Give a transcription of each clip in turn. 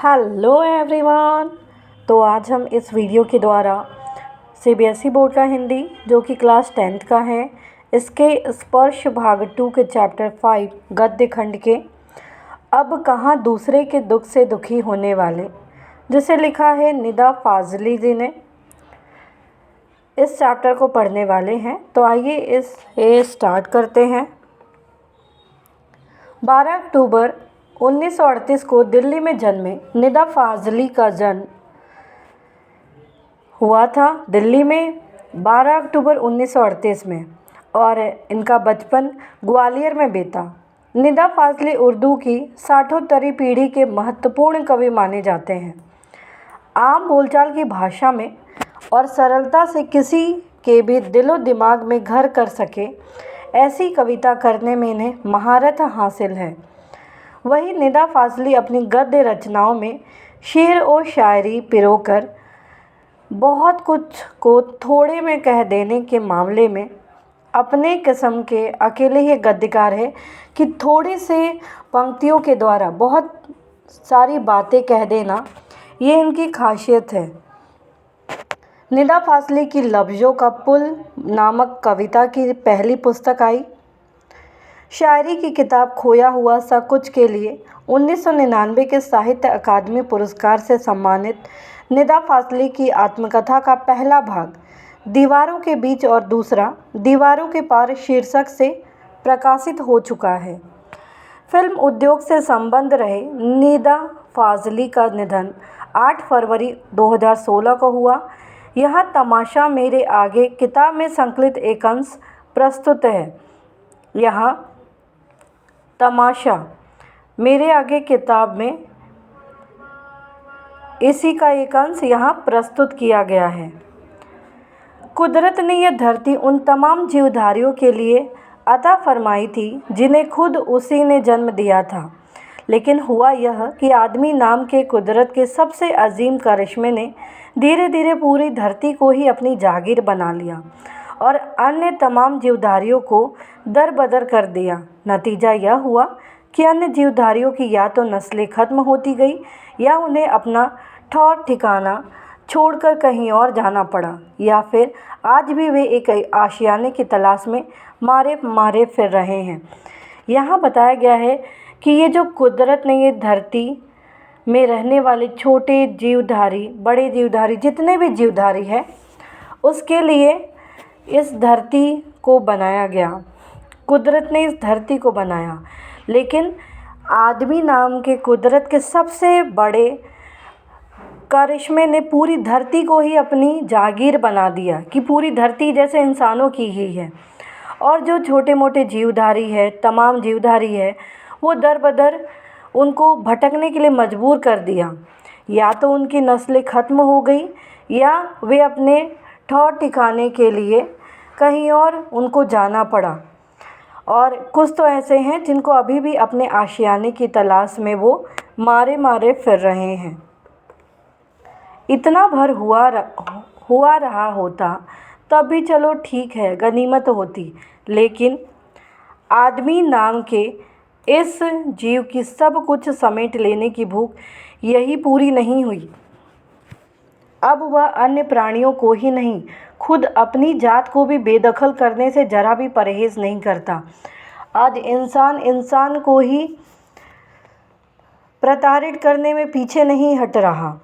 Hello everyone. तो आज हम इस वीडियो के द्वारा सीबीएसई बोर्ड का हिंदी जो कि क्लास 10th का है, इसके स्पर्श भाग 2 के चैप्टर 5 गद्य खंड के अब कहाँ दूसरे के दुख से दुखी होने वाले, जिसे लिखा है निदा फाजली जी ने, इस चैप्टर को पढ़ने वाले हैं। तो आइए इसे स्टार्ट करते हैं। 12 अक्टूबर 1938 को दिल्ली में जन्मे निदा फाजली का जन्म हुआ था दिल्ली में 12 अक्टूबर 1938 में, और इनका बचपन ग्वालियर में बीता। निदा फाजली उर्दू की साठोत्तरी पीढ़ी के महत्वपूर्ण कवि माने जाते हैं। आम बोलचाल की भाषा में और सरलता से किसी के भी दिलो दिमाग में घर कर सके ऐसी कविता करने में इन्हें महारत हासिल है। वही निदा फाजली अपनी गद्य रचनाओं में शेर और शायरी पिरोकर बहुत कुछ को थोड़े में कह देने के मामले में अपने किस्म के अकेले ही गद्यकार है कि थोड़ी से पंक्तियों के द्वारा बहुत सारी बातें कह देना, ये इनकी खासियत है। निदा फाजली की लफ्ज़ों का पुल नामक कविता की पहली पुस्तक आई। शायरी की किताब खोया हुआ सा कुछ के लिए 1999 के साहित्य अकादमी पुरस्कार से सम्मानित निदा फाजली की आत्मकथा का पहला भाग दीवारों के बीच और दूसरा दीवारों के पार शीर्षक से प्रकाशित हो चुका है। फिल्म उद्योग से संबंध रहे निदा फाजली का निधन 8 फरवरी 2016 को हुआ। यहाँ तमाशा मेरे आगे किताब में संकलित एक अंश प्रस्तुत है। यहाँ तमाशा मेरे आगे किताब में इसी का एक अंश यहाँ प्रस्तुत किया गया है। कुदरत ने यह धरती उन तमाम जीवधारियों के लिए अता फरमाई थी जिन्हें खुद उसी ने जन्म दिया था, लेकिन हुआ यह कि आदमी नाम के कुदरत के सबसे अजीम करिश्मे ने धीरे धीरे पूरी धरती को ही अपनी जागीर बना लिया और अन्य तमाम जीवधारियों को दरबदर कर दिया। नतीजा यह हुआ कि अन्य जीवधारियों की या तो नस्लें खत्म होती गई या उन्हें अपना ठौर ठिकाना छोड़कर कहीं और जाना पड़ा, या फिर आज भी वे एक आशियाने की तलाश में मारे मारे फिर रहे हैं। यहाँ बताया गया है कि ये जो कुदरत ने ये धरती में रहने वाले छोटे जीवधारी, बड़े जीवधारी, जितने भी जीवधारी है, उसके लिए इस धरती को बनाया गया। कुदरत ने इस धरती को बनाया, लेकिन आदमी नाम के कुदरत के सबसे बड़े करिश्मे ने पूरी धरती को ही अपनी जागीर बना दिया कि पूरी धरती जैसे इंसानों की ही है, और जो छोटे मोटे जीवधारी है, तमाम जीवधारी है, वो दर बदर उनको भटकने के लिए मजबूर कर दिया। या तो उनकी नस्लें ख़त्म हो गई या वे अपने ठौर ठिकाने के लिए कहीं और उनको जाना पड़ा, और कुछ तो ऐसे हैं जिनको अभी भी अपने आशियाने की तलाश में वो मारे मारे फिर रहे हैं। इतना भर हुआ रहा होता तब भी चलो ठीक है, गनीमत होती, लेकिन आदमी नाम के इस जीव की सब कुछ समेट लेने की भूख यही पूरी नहीं हुई। अब वह अन्य प्राणियों को ही नहीं, खुद अपनी जात को भी बेदखल करने से जरा भी परहेज़ नहीं करता। आज इंसान को ही प्रताड़ित करने में पीछे नहीं हट रहा।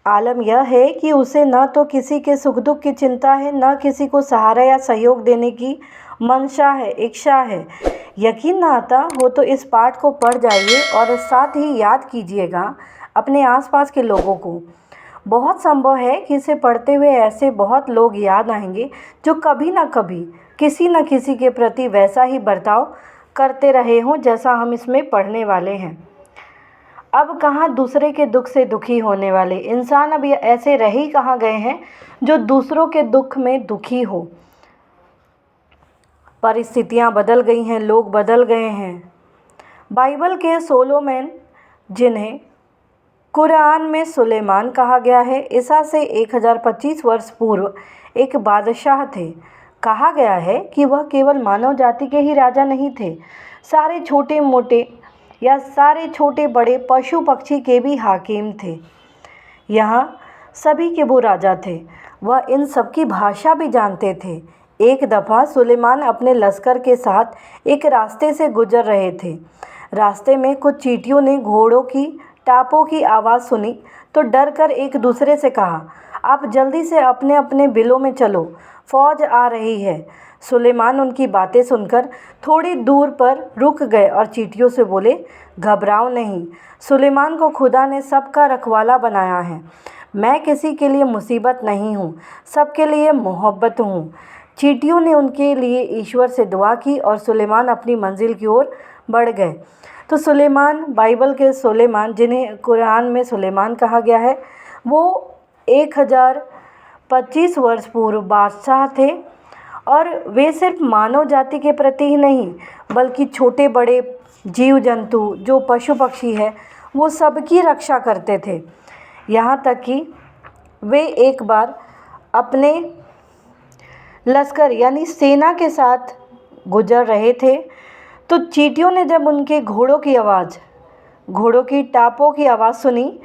आलम यह है कि उसे न तो किसी के सुख दुख की चिंता है, न किसी को सहारा या सहयोग देने की मंशा है, इच्छा है। यकीन न आता हो तो इस पाठ को पढ़ जाइए और साथ ही याद कीजिएगा अपने आसपास के लोगों को। बहुत संभव है कि इसे पढ़ते हुए ऐसे बहुत लोग याद आएंगे जो कभी ना कभी किसी न किसी के प्रति वैसा ही बर्ताव करते रहे हों जैसा हम इसमें पढ़ने वाले हैं। अब कहाँ दूसरे के दुख से दुखी होने वाले इंसान अब ऐसे रह ही कहाँ गए हैं जो दूसरों के दुख में दुखी हो। परिस्थितियाँ बदल गई हैं, लोग बदल गए हैं। बाइबल के सोलोमन, जिन्हें कुरान में सुलेमान कहा गया है, ईसा से 1025 वर्ष पूर्व एक बादशाह थे। कहा गया है कि वह केवल मानव जाति के ही राजा नहीं थे, सारे छोटे मोटे या सारे छोटे बड़े पशु पक्षी के भी हाकिम थे। यहाँ सभी के वो राजा थे। वह इन सबकी भाषा भी जानते थे। एक दफ़ा सुलेमान अपने लश्कर के साथ एक रास्ते से गुजर रहे थे। रास्ते में कुछ चींटियों ने घोड़ों की टापों की आवाज़ सुनी तो डर कर एक दूसरे से कहा, आप जल्दी से अपने अपने बिलों में चलो, फौज आ रही है। सुलेमान उनकी बातें सुनकर थोड़ी दूर पर रुक गए और चींटियों से बोले, घबराओ नहीं, सुलेमान को खुदा ने सबका रखवाला बनाया है। मैं किसी के लिए मुसीबत नहीं हूँ, सबके लिए मोहब्बत हूँ। चींटियों ने उनके लिए ईश्वर से दुआ की और सुलेमान अपनी मंजिल की ओर बढ़ गए। तो सुलेमान, बाइबल के सुलेमान, जिन्हें कुरान में सुलेमान कहा गया है, वो 1025 वर्ष पूर्व बादशाह थे और वे सिर्फ मानव जाति के प्रति ही नहीं बल्कि छोटे बड़े जीव जंतु जो पशु पक्षी है वो सबकी रक्षा करते थे। यहाँ तक कि वे एक बार अपने लश्कर यानी सेना के साथ गुजर रहे थे तो चींटियों ने जब उनके घोड़ों की टापों की आवाज़ सुनी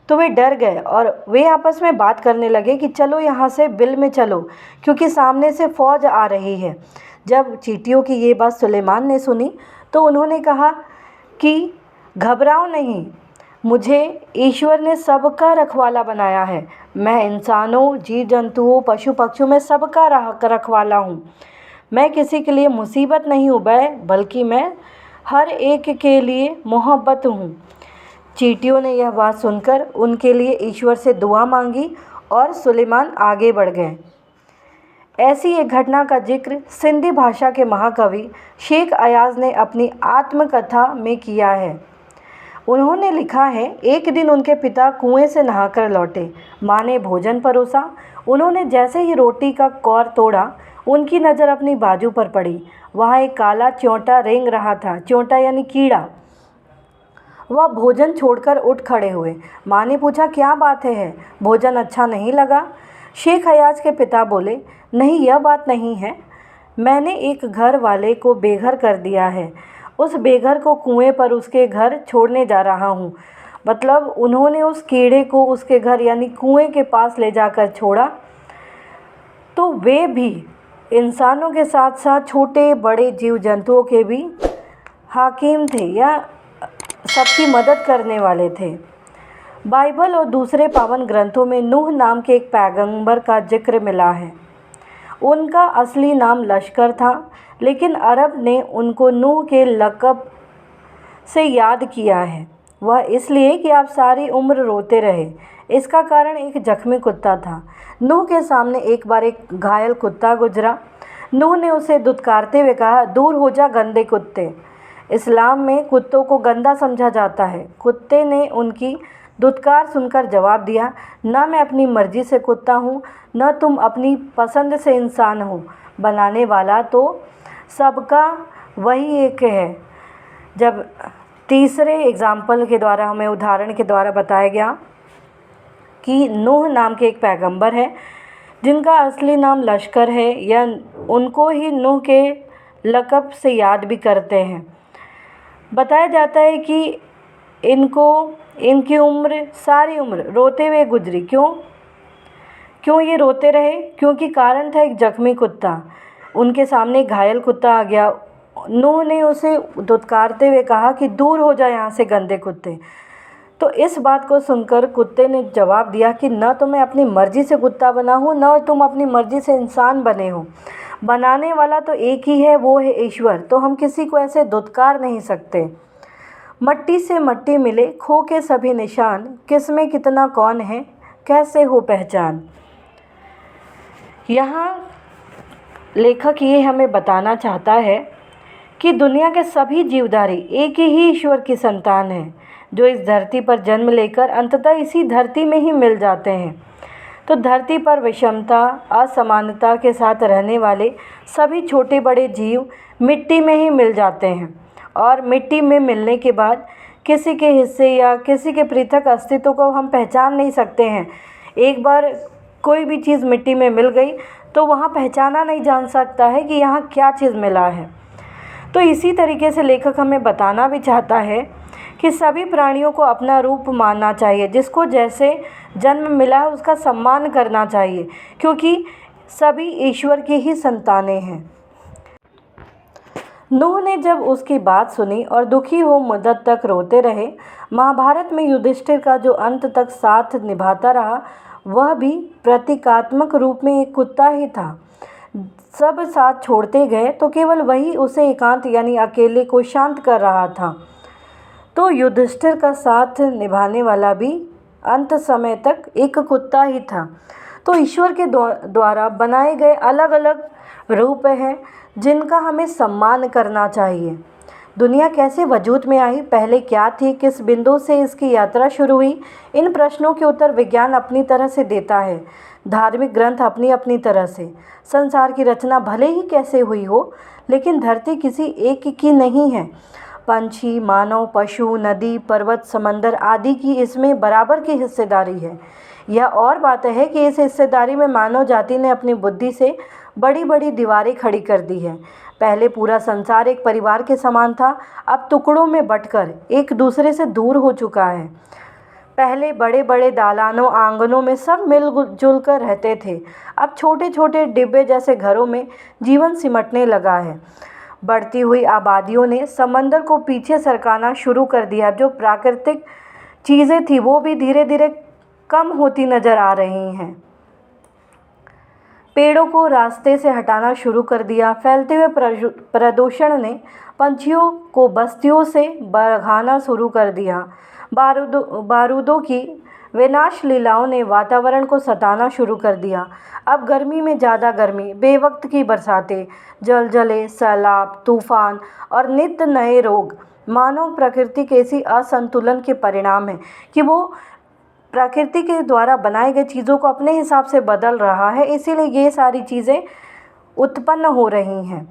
तो वे डर गए और वे आपस में बात करने लगे कि चलो यहाँ से बिल में चलो क्योंकि सामने से फ़ौज आ रही है। जब चींटियों की ये बात सुलेमान ने सुनी तो उन्होंने कहा कि घबराओ नहीं, मुझे ईश्वर ने सबका रखवाला बनाया है। मैं इंसानों, जीव जंतुओं, पशु पक्षियों में सबका रखवाला हूँ। मैं किसी के लिए मुसीबत नहीं हूँ बल्कि मैं हर एक के लिए मोहब्बत हूँ। चींटियों ने यह बात सुनकर उनके लिए ईश्वर से दुआ मांगी और सुलेमान आगे बढ़ गए। ऐसी एक घटना का जिक्र सिंधी भाषा के महाकवि शेख अयाज ने अपनी आत्मकथा में किया है। उन्होंने लिखा है, एक दिन उनके पिता कुएं से नहाकर लौटे। माँ ने भोजन परोसा। उन्होंने जैसे ही रोटी का कौर तोड़ा, उनकी नज़र अपनी बाजू पर पड़ी। वहाँ एक काला च्योंटा रेंग रहा था। च्योंटा यानी कीड़ा। वह भोजन छोड़कर उठ खड़े हुए। माँ ने पूछा, क्या बात है, भोजन अच्छा नहीं लगा? शेख अयाज के पिता बोले, नहीं, यह बात नहीं है। मैंने एक घर वाले को बेघर कर दिया है। उस बेघर को कुएं पर उसके घर छोड़ने जा रहा हूँ। मतलब उन्होंने उस कीड़े को उसके घर यानी कुएं के पास ले जाकर छोड़ा। तो वे भी इंसानों के साथ साथ छोटे बड़े जीव जंतुओं के भी हाकिम थे या सबकी मदद करने वाले थे। बाइबल और दूसरे पावन ग्रंथों में नूह नाम के एक पैगंबर का जिक्र मिला है। उनका असली नाम लश्कर था, लेकिन अरब ने उनको नूह के लक़ब से याद किया है। वह इसलिए कि आप सारी उम्र रोते रहे। इसका कारण एक जख्मी कुत्ता था। नूह के सामने एक बार एक घायल कुत्ता गुजरा। नूह ने उसे दुत्कारते हुए कहा, दूर हो जा गंदे कुत्ते। इस्लाम में कुत्तों को गंदा समझा जाता है। कुत्ते ने उनकी दुत्कार सुनकर जवाब दिया, न मैं अपनी मर्ज़ी से कुत्ता हूँ, न तुम अपनी पसंद से इंसान हो। बनाने वाला तो सबका वही एक है। जब तीसरे एग्ज़ाम्पल के द्वारा, हमें उदाहरण के द्वारा बताया गया कि नूह नाम के एक पैगंबर है जिनका असली नाम लश्कर है, या उनको ही नूह के लक़ब से याद भी करते हैं। बताया जाता है कि इनकी उम्र, सारी उम्र रोते हुए गुजरी। क्यों ये रोते रहे? क्योंकि कारण था एक जख्मी कुत्ता। उनके सामने घायल कुत्ता आ गया। नूह ने उसे दुत्कारते हुए कहा कि दूर हो जा यहाँ से गंदे कुत्ते। तो इस बात को सुनकर कुत्ते ने जवाब दिया कि न तो मैं अपनी मर्ज़ी से कुत्ता बना हूँ, न तुम अपनी मर्ज़ी से इंसान बने हो। बनाने वाला तो एक ही है, वो है ईश्वर। तो हम किसी को ऐसे दुत्कार नहीं सकते। मट्टी से मट्टी मिले खो के सभी निशान, किसमें कितना कौन है, कैसे हो पहचान। यहाँ लेखक ये हमें बताना चाहता है कि दुनिया के सभी जीवधारी एक ही ईश्वर की संतान हैं, जो इस धरती पर जन्म लेकर अंततः इसी धरती में ही मिल जाते हैं। तो धरती पर विषमता, असमानता के साथ रहने वाले सभी छोटे बड़े जीव मिट्टी में ही मिल जाते हैं, और मिट्टी में मिलने के बाद किसी के हिस्से या किसी के पृथक अस्तित्व को हम पहचान नहीं सकते हैं। एक बार कोई भी चीज़ मिट्टी में मिल गई तो वहाँ पहचाना नहीं जान सकता है कि यहाँ क्या चीज़ मिला है। तो इसी तरीके से लेखक हमें बताना भी चाहता है कि सभी प्राणियों को अपना रूप मानना चाहिए, जिसको जैसे जन्म मिला है उसका सम्मान करना चाहिए, क्योंकि सभी ईश्वर की ही संतानें हैं। नूह ने जब उसकी बात सुनी और दुखी हो मुद्दत तक रोते रहे। महाभारत में युधिष्ठिर का जो अंत तक साथ निभाता रहा, वह भी प्रतीकात्मक रूप में एक कुत्ता ही था। सब साथ छोड़ते गए तो केवल वही उसे एकांत यानी अकेले को शांत कर रहा था। तो युधिष्ठिर का साथ निभाने वाला भी अंत समय तक एक कुत्ता ही था। तो ईश्वर के द्वारा बनाए गए अलग अलग रूप हैं जिनका हमें सम्मान करना चाहिए। दुनिया कैसे वजूद में आई, पहले क्या थी, किस बिंदु से इसकी यात्रा शुरू हुई, इन प्रश्नों के उत्तर विज्ञान अपनी तरह से देता है, धार्मिक ग्रंथ अपनी अपनी तरह से। संसार की रचना भले ही कैसे हुई हो, लेकिन धरती किसी एक की नहीं है। पंछी, मानव, पशु, नदी, पर्वत, समंदर आदि की इसमें बराबर की हिस्सेदारी है। यह और बात है कि इस हिस्सेदारी में मानव जाति ने अपनी बुद्धि से बड़ी बड़ी दीवारें खड़ी कर दी हैं। पहले पूरा संसार एक परिवार के समान था, अब टुकड़ों में बंटकर एक दूसरे से दूर हो चुका है। पहले बड़े बड़े दालानों, आंगनों में सब मिलजुल कर रहते थे, अब छोटे छोटे डिब्बे जैसे घरों में जीवन सिमटने लगा है। बढ़ती हुई आबादियों ने समंदर को पीछे सरकाना शुरू कर दिया। जो प्राकृतिक चीज़ें थी वो भी धीरे धीरे कम होती नज़र आ रही हैं। पेड़ों को रास्ते से हटाना शुरू कर दिया। फैलते हुए प्रदूषण ने पंछियों को बस्तियों से भगाना शुरू कर दिया। बारूदों की विनाश लीलाओं ने वातावरण को सताना शुरू कर दिया। अब गर्मी में ज़्यादा गर्मी, बेवक्त की बरसातें, जलजले, सैलाब, तूफान और नित्य नए रोग मानव प्रकृति के इसी असंतुलन के परिणाम हैं कि वो प्रकृति के द्वारा बनाई गई चीज़ों को अपने हिसाब से बदल रहा है। इसीलिए ये सारी चीज़ें उत्पन्न हो रही हैं।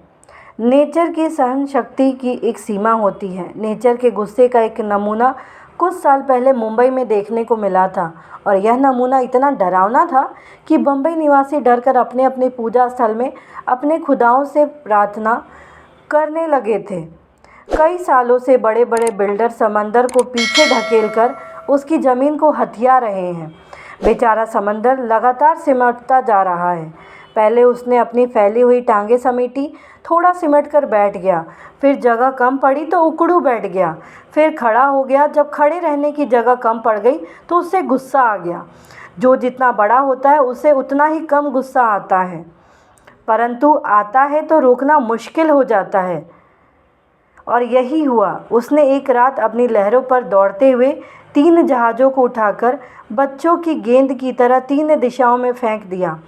नेचर की सहन शक्ति की एक सीमा होती है। नेचर के गुस्से का एक नमूना कुछ साल पहले मुंबई में देखने को मिला था, और यह नमूना इतना डरावना था कि बम्बई निवासी डरकर अपने अपने पूजा स्थल में अपने खुदाओं से प्रार्थना करने लगे थे। कई सालों से बड़े बड़े बिल्डर समंदर को पीछे ढकेलकर उसकी ज़मीन को हथिया रहे हैं। बेचारा समंदर लगातार सिमटता जा रहा है। पहले उसने अपनी फैली हुई टांगें समेटी, थोड़ा सिमट कर बैठ गया, फिर जगह कम पड़ी तो उकड़ू बैठ गया, फिर खड़ा हो गया। जब खड़े रहने की जगह कम पड़ गई तो उससे गुस्सा आ गया। जो जितना बड़ा होता है उसे उतना ही कम गुस्सा आता है, परंतु आता है तो रोकना मुश्किल हो जाता है। और यही हुआ। उसने एक रात अपनी लहरों पर दौड़ते हुए 3 जहाज़ों को उठाकर बच्चों की गेंद की तरह 3 दिशाओं में फेंक दिया।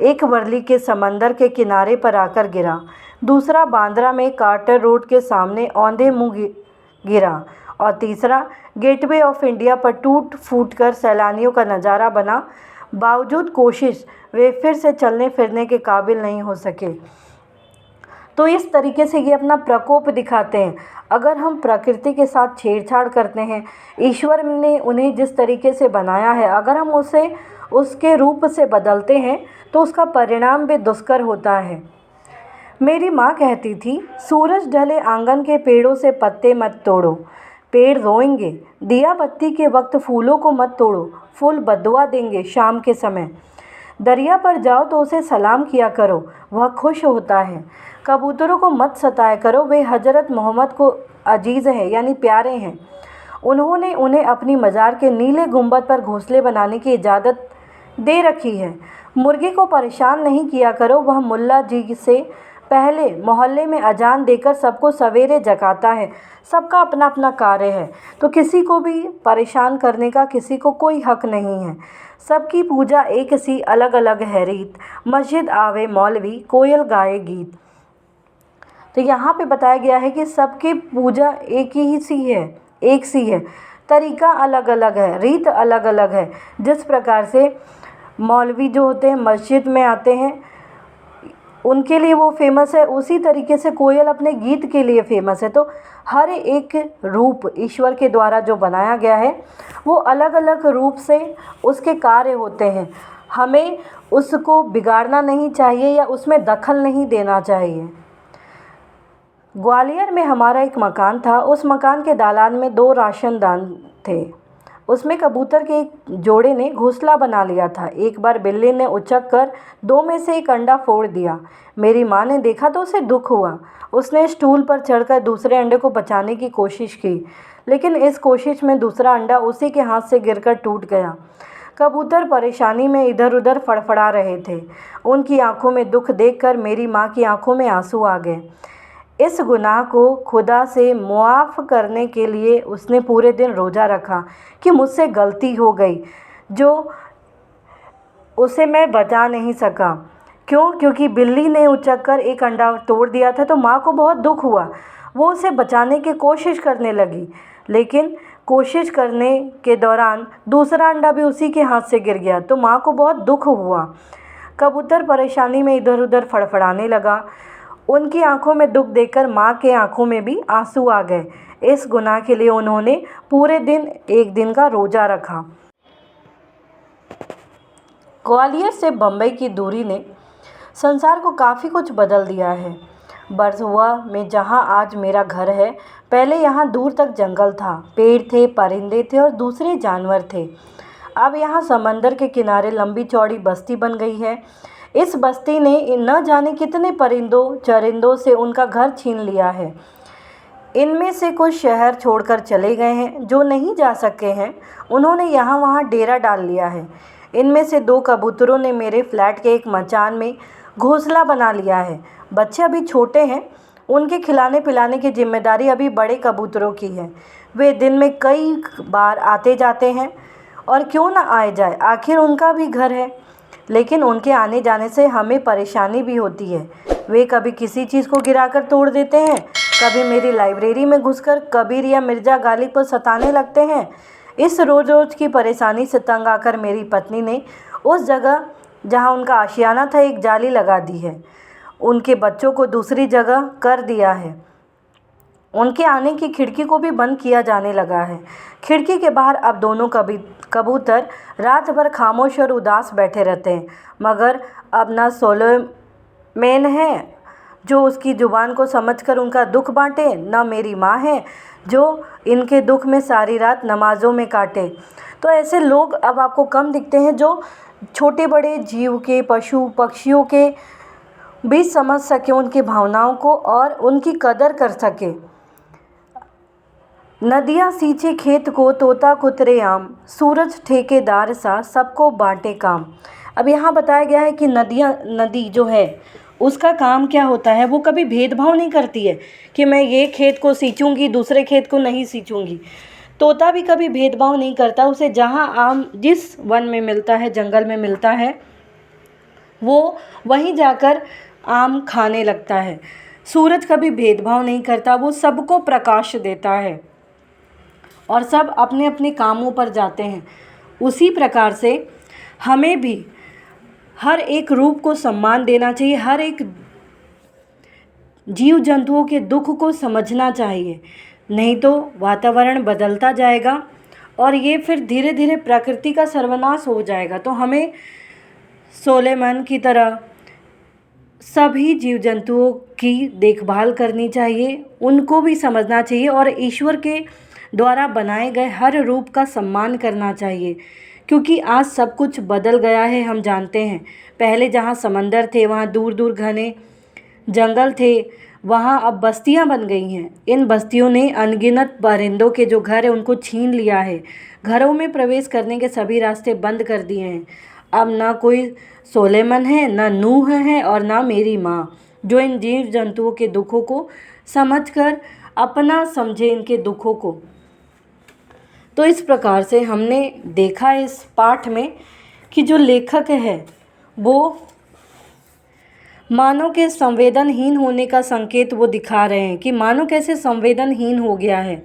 एक वर्ली के समंदर के किनारे पर आकर गिरा, दूसरा बांद्रा में कार्टर रोड के सामने औंधे मुँह गिरा, और तीसरा गेटवे ऑफ इंडिया पर टूट फूट कर सैलानियों का नज़ारा बना। बावजूद कोशिश वे फिर से चलने फिरने के काबिल नहीं हो सके। तो इस तरीके से ये अपना प्रकोप दिखाते हैं। अगर हम प्रकृति के साथ छेड़छाड़ करते हैं, ईश्वर ने उन्हें जिस तरीके से बनाया है, अगर हम उसे उसके रूप से बदलते हैं तो उसका परिणाम भी दुष्कर होता है। मेरी माँ कहती थी, सूरज ढले आंगन के पेड़ों से पत्ते मत तोड़ो, पेड़ रोएंगे। दिया बत्ती के वक्त फूलों को मत तोड़ो, फूल बदुआ देंगे शाम के समय। दरिया पर जाओ तो उसे सलाम किया करो, वह खुश होता है। कबूतरों को मत सताया करो, वे हज़रत मोहम्मद को अजीज़ हैं यानी प्यारे हैं। उन्होंने उन्हें अपनी मज़ार के नीले गुंबद पर घोंसले बनाने की इजाज़त दे रखी है। मुर्गी को परेशान नहीं किया करो, वह मुल्ला जी से पहले मोहल्ले में अजान देकर सबको सवेरे जगाता है। सबका अपना अपना कार्य है, तो किसी को भी परेशान करने का किसी को कोई हक नहीं है। सबकी पूजा एक सी अलग अलग है रीत, मस्जिद आवे मौलवी, कोयल गाए गीत। तो यहाँ पे बताया गया है कि सबकी पूजा एक सी है, तरीका अलग अलग है, रीत अलग अलग है। जिस प्रकार से मौलवी जो होते हैं मस्जिद में आते हैं, उनके लिए वो फेमस है, उसी तरीके से कोयल अपने गीत के लिए फेमस है। तो हर एक रूप ईश्वर के द्वारा जो बनाया गया है वो अलग अलग रूप से उसके कार्य होते हैं। हमें उसको बिगाड़ना नहीं चाहिए या उसमें दखल नहीं देना चाहिए। ग्वालियर में हमारा एक मकान था। उस मकान के दालान में 2 राशनदान थे। उसमें कबूतर के एक जोड़े ने घोंसला बना लिया था। एक बार बिल्ली ने उचक कर 2 में से एक अंडा फोड़ दिया। मेरी माँ ने देखा तो उसे दुख हुआ। उसने स्टूल पर चढ़कर दूसरे अंडे को बचाने की कोशिश की, लेकिन इस कोशिश में दूसरा अंडा उसी के हाथ से गिरकर टूट गया। कबूतर परेशानी में इधर उधर फड़फड़ा रहे थे। उनकी आंखों में दुख देखकर मेरी माँ की आंखों में आंसू आ गए। इस गुनाह को खुदा से मुआफ़ करने के लिए उसने पूरे दिन रोज़ा रखा कि मुझसे गलती हो गई जो उसे मैं बचा नहीं सका। क्यों? क्योंकि बिल्ली ने उचककर एक अंडा तोड़ दिया था, तो माँ को बहुत दुख हुआ। वो उसे बचाने की कोशिश करने लगी, लेकिन कोशिश करने के दौरान दूसरा अंडा भी उसी के हाथ से गिर गया, तो माँ को बहुत दुख हुआ। कबूतर परेशानी में इधर उधर फड़फड़ाने लगा। उनकी आंखों में दुख देखकर माँ के आंखों में भी आंसू आ गए। इस गुनाह के लिए उन्होंने पूरे दिन 1 दिन का रोज़ा रखा। ग्वालियर से बम्बई की दूरी ने संसार को काफ़ी कुछ बदल दिया है। बरसुआ में जहाँ आज मेरा घर है, पहले यहाँ दूर तक जंगल था, पेड़ थे, परिंदे थे और दूसरे जानवर थे। अब यहाँ समंदर के किनारे लंबी चौड़ी बस्ती बन गई है। इस बस्ती ने न जाने कितने परिंदों चरिंदों से उनका घर छीन लिया है। इनमें से कुछ शहर छोड़कर चले गए हैं, जो नहीं जा सके हैं उन्होंने यहाँ वहाँ डेरा डाल लिया है। इनमें से 2 कबूतरों ने मेरे फ्लैट के एक मचान में घोंसला बना लिया है। बच्चे अभी छोटे हैं, उनके खिलाने पिलाने की जिम्मेदारी अभी बड़े कबूतरों की है। वे दिन में कई बार आते जाते हैं, और क्यों ना आए जाए, आखिर उनका भी घर है। लेकिन उनके आने जाने से हमें परेशानी भी होती है। वे कभी किसी चीज़ को गिराकर तोड़ देते हैं, कभी मेरी लाइब्रेरी में घुसकर कबीर या मिर्ज़ा गालिब को सताने लगते हैं। इस रोज़ रोज़ की परेशानी से तंग आकर मेरी पत्नी ने उस जगह जहाँ उनका आशियाना था एक जाली लगा दी है। उनके बच्चों को दूसरी जगह कर दिया है। उनके आने की खिड़की को भी बंद किया जाने लगा है। खिड़की के बाहर अब दोनों कबूतर रात भर खामोश और उदास बैठे रहते हैं, मगर अब ना सोलोमन है जो उसकी ज़ुबान को समझकर उनका दुख बांटे, न मेरी माँ है जो इनके दुख में सारी रात नमाज़ों में काटे। तो ऐसे लोग अब आपको कम दिखते हैं जो छोटे बड़े जीव के, पशु पक्षियों के भी समझ सके, उनकी भावनाओं को और उनकी कदर कर सके। नदियाँ सींचे खेत को, तोता कुतरे आम, सूरज ठेकेदार सा सबको बांटे काम। अब यहाँ बताया गया है कि नदी जो है उसका काम क्या होता है, वो कभी भेदभाव नहीं करती है कि मैं ये खेत को सींचूंगी दूसरे खेत को नहीं सींचूंगी। तोता भी कभी भेदभाव नहीं करता, उसे जहाँ आम जिस वन में मिलता है, जंगल में मिलता है, वो वहीं जाकर आम खाने लगता है। सूरज कभी भेदभाव नहीं करता, वो सबको प्रकाश देता है और सब अपने अपने कामों पर जाते हैं। उसी प्रकार से हमें भी हर एक रूप को सम्मान देना चाहिए, हर एक जीव जंतुओं के दुख को समझना चाहिए, नहीं तो वातावरण बदलता जाएगा और ये फिर धीरे धीरे प्रकृति का सर्वनाश हो जाएगा। तो हमें सोलेमन की तरह सभी जीव जंतुओं की देखभाल करनी चाहिए, उनको भी समझना चाहिए और ईश्वर के द्वारा बनाए गए हर रूप का सम्मान करना चाहिए, क्योंकि आज सब कुछ बदल गया है। हम जानते हैं पहले जहाँ समंदर थे, वहाँ दूर दूर घने जंगल थे, वहाँ अब बस्तियाँ बन गई हैं। इन बस्तियों ने अनगिनत परिंदों के जो घर है उनको छीन लिया है। घरों में प्रवेश करने के सभी रास्ते बंद कर दिए हैं। अब ना कोई सोलेमन है, ना नूह है और ना मेरी माँ, जो इन जीव जंतुओं के दुखों को समझकर अपना समझे इनके दुखों को। तो इस प्रकार से हमने देखा इस पाठ में कि जो लेखक है वो मानव के संवेदनहीन होने का संकेत वो दिखा रहे हैं कि मानव कैसे संवेदनहीन हो गया है।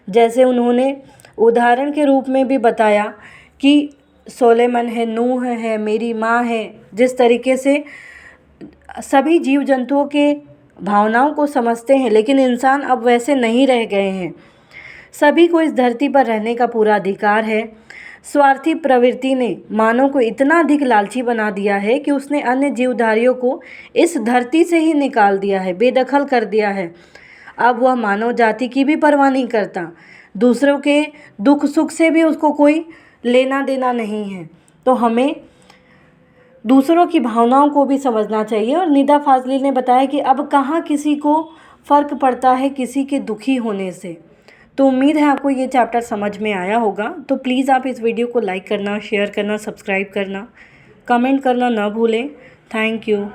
जैसे उन्होंने उदाहरण के रूप में भी बताया कि सोलेमन है, नूह है, मेरी माँ है, जिस तरीके से सभी जीव जंतुओं के भावनाओं को समझते हैं, लेकिन इंसान अब वैसे नहीं रह गए हैं। सभी को इस धरती पर रहने का पूरा अधिकार है। स्वार्थी प्रवृत्ति ने मानव को इतना अधिक लालची बना दिया है कि उसने अन्य जीवधारियों को इस धरती से ही निकाल दिया है, बेदखल कर दिया है। अब वह मानव जाति की भी परवाह नहीं करता, दूसरों के दुख सुख से भी उसको कोई लेना देना नहीं है। तो हमें दूसरों की भावनाओं को भी समझना चाहिए। और निदा फाजली ने बताया कि अब कहाँ किसी को फ़र्क पड़ता है किसी के दुखी होने से। तो उम्मीद है आपको ये चैप्टर समझ में आया होगा। तो प्लीज़ आप इस वीडियो को लाइक करना, शेयर करना, सब्सक्राइब करना, कमेंट करना ना भूलें। Thank you.